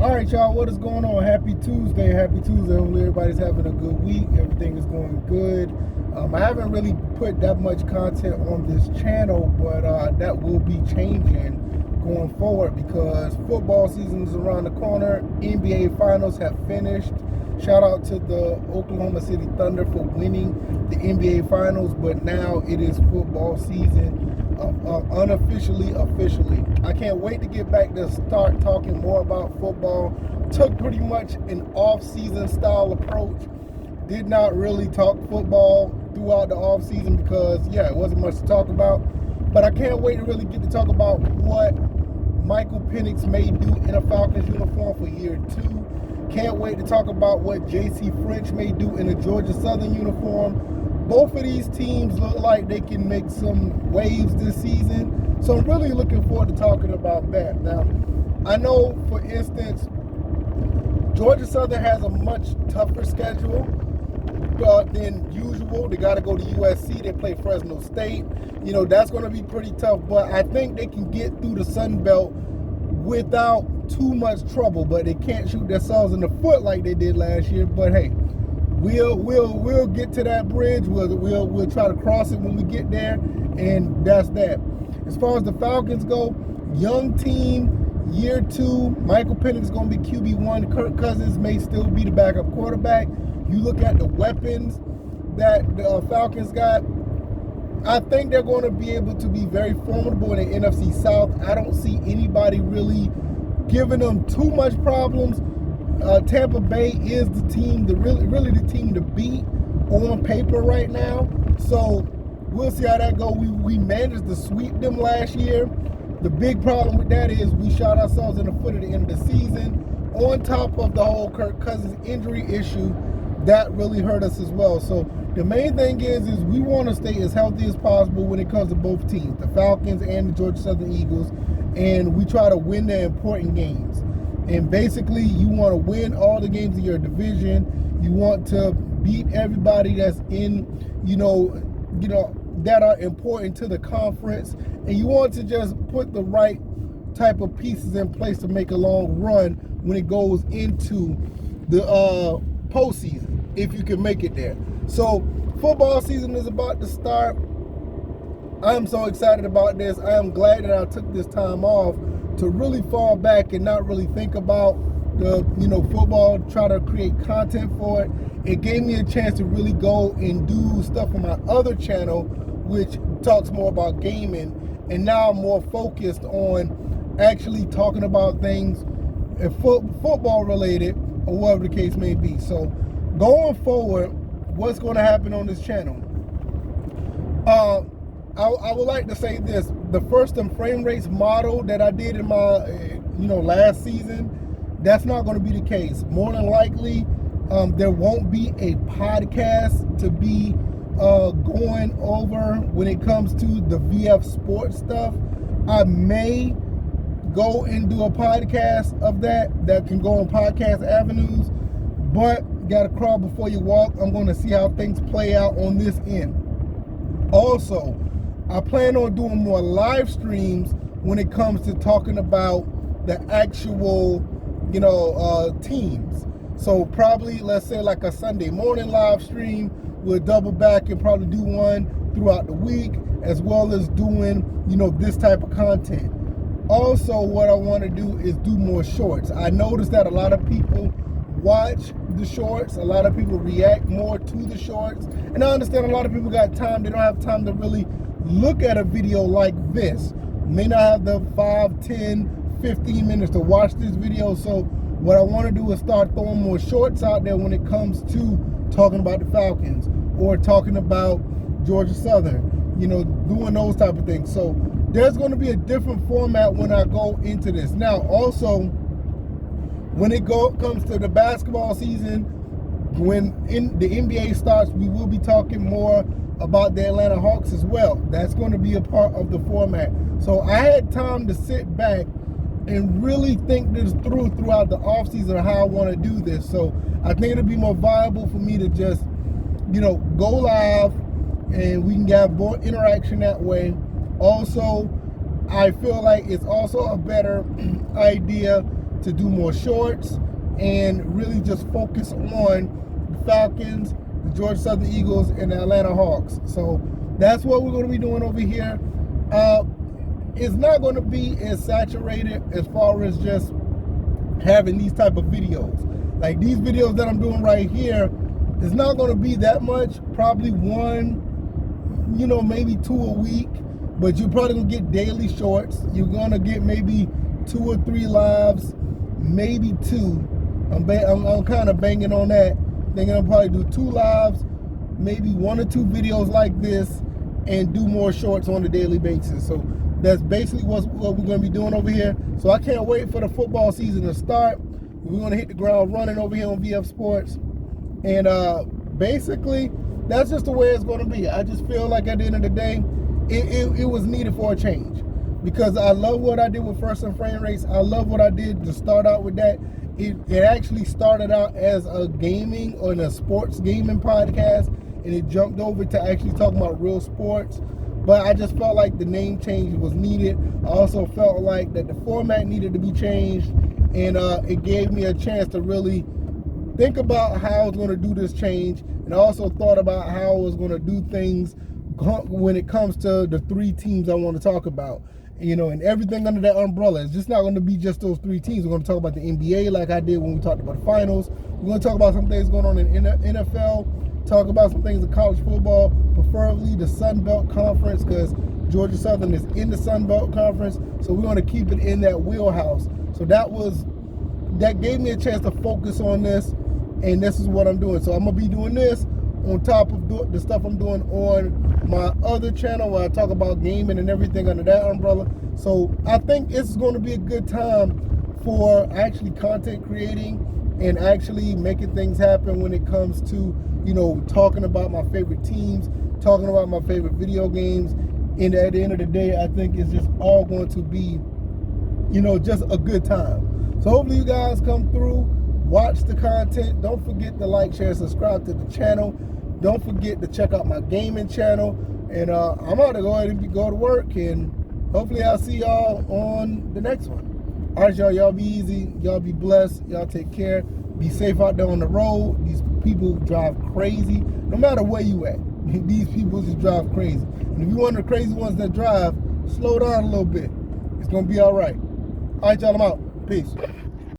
All right, y'all, what is going on? Happy Tuesday. Happy Tuesday. Hopefully everybody's having a good week. Everything is going good. I haven't really put that much content on this channel, but that will be changing going forward because football season is around the corner. NBA Finals have finished. Shout out to the Oklahoma City Thunder for winning the NBA Finals, but now it is football season. Unofficially, officially. I can't wait to get back to start talking more about football. Took pretty much an off-season style approach. Did not really talk football throughout the off-season because, yeah, it wasn't much to talk about. But I can't wait to really get to talk about what Michael Penix may do in a Falcons uniform for year 2. Can't wait to talk about what J.C. French may do in a Georgia Southern uniform. Both of these teams look like they can make some waves this season. So I'm really looking forward to talking about that. Now, I know, for instance, Georgia Southern has a much tougher schedule than usual. They got to go to USC. They play Fresno State. You know, that's going to be pretty tough. But I think they can get through the Sun Belt without too much trouble. But they can't shoot themselves in the foot like they did last year. But hey, We'll get to that bridge. We'll try to cross it when we get there, and that's that. As far as the Falcons go, young team, year 2. Michael Penix is going to be QB1. Kirk Cousins may still be the backup quarterback. You look at the weapons that the Falcons got. I think they're going to be able to be very formidable in the NFC South. I don't see anybody really giving them too much problems. Tampa Bay is the team, really the team to beat on paper right now. So we'll see how that goes. We managed to sweep them last year. The big problem with that is we shot ourselves in the foot at the end of the season. On top of the whole Kirk Cousins injury issue, that really hurt us as well. So the main thing is we want to stay as healthy as possible when it comes to both teams, the Falcons and the Georgia Southern Eagles, and we try to win the important games. And basically, you want to win all the games of your division. You want to beat everybody that's in, that are important to the conference. And you want to just put the right type of pieces in place to make a long run when it goes into the postseason, if you can make it there. So, football season is about to start. I am so excited about this. I am glad that I took this time off to really fall back and not really think about the football, try to create content for it. It gave me a chance to really go and do stuff on my other channel, which talks more about gaming, and now I'm more focused on actually talking about things football related or whatever the case may be. So going forward, what's going to happen on this channel? I would like to say this: the first and frame rates model that I did in my, last season, that's not going to be the case. More than likely, there won't be a podcast to be going over when it comes to the VF Sports stuff. I may go and do a podcast of that can go on podcast avenues, but gotta crawl before you walk. I'm going to see how things play out on this end. Also, I plan on doing more live streams when it comes to talking about the actual, teams. So probably, let's say like a Sunday morning live stream, we'll double back and probably do one throughout the week, as well as doing, this type of content. Also, what I want to do is do more shorts. I noticed that a lot of people watch the shorts. A lot of people react more to the shorts. And I understand a lot of people got time. They don't have time to really look at a video like this. May not have the 5, 10, 15 minutes to watch this video. So what I want to do is start throwing more shorts out there when it comes to talking about the Falcons or talking about Georgia Southern, doing those type of things. So there's going to be a different format when I go into this. Now, also, when it comes to the basketball season, when the NBA starts, we will be talking more about the Atlanta Hawks as well. That's going to be a part of the format. So I had time to sit back and really think this throughout the offseason of how I want to do this. So I think it'll be more viable for me to just, go live and we can have more interaction that way. Also, I feel like it's also a better idea to do more shorts and really just focus on the Falcons, the Georgia Southern Eagles, and the Atlanta Hawks. So that's what we're going to be doing over here. It's not going to be as saturated as far as just having these type of videos. Like these videos that I'm doing right here, it's not going to be that much, probably one, maybe 2 a week, but you're probably going to get daily shorts. You're going to get maybe 2 or 3 lives, maybe 2. I'm kind of banging on that. Thinking I'll probably do 2 lives, maybe 1 or 2 videos like this, and do more shorts on a daily basis. So that's basically what we're going to be doing over here. So I can't wait for the football season to start. We're going to hit the ground running over here on VF Sports. And basically, that's just the way it's going to be. I just feel like at the end of the day, it was needed for a change. Because I love what I did with First and Frame Rates. I love what I did to start out with that. It actually started out as a gaming or a sports gaming podcast, and it jumped over to actually talking about real sports. But I just felt like the name change was needed. I also felt like that the format needed to be changed, and it gave me a chance to really think about how I was going to do this change, and I also thought about how I was going to do things when it comes to the 3 teams I want to talk about. And everything under that umbrella. It's just not going to be just those 3 teams. We're going to talk about the NBA like I did when we talked about the finals. We're going to talk about some things going on in NFL, talk about some things in college football, preferably the Sun Belt Conference, because Georgia Southern is in the Sun Belt Conference, so we want to keep it in that wheelhouse. So that gave me a chance to focus on this, and this is what I'm doing. So I'm going to be doing this on top of the stuff I'm doing on my other channel where I talk about gaming and everything under that umbrella. So I think it's going to be a good time for actually content creating and actually making things happen when it comes to, talking about my favorite teams, talking about my favorite video games. And at the end of the day, I think it's just all going to be, just a good time. So hopefully you guys come through, watch the content. Don't forget to like, share, subscribe to the channel. Don't forget to check out my gaming channel. And I'm about to go ahead and go to work, and hopefully I'll see y'all on the next one. All right, y'all. Y'all be easy. Y'all be blessed. Y'all take care. Be safe out there on the road. These people drive crazy. No matter where you at, these people just drive crazy. And if you're one of the crazy ones that drive, slow down a little bit. It's going to be all right. All right, y'all. I'm out. Peace.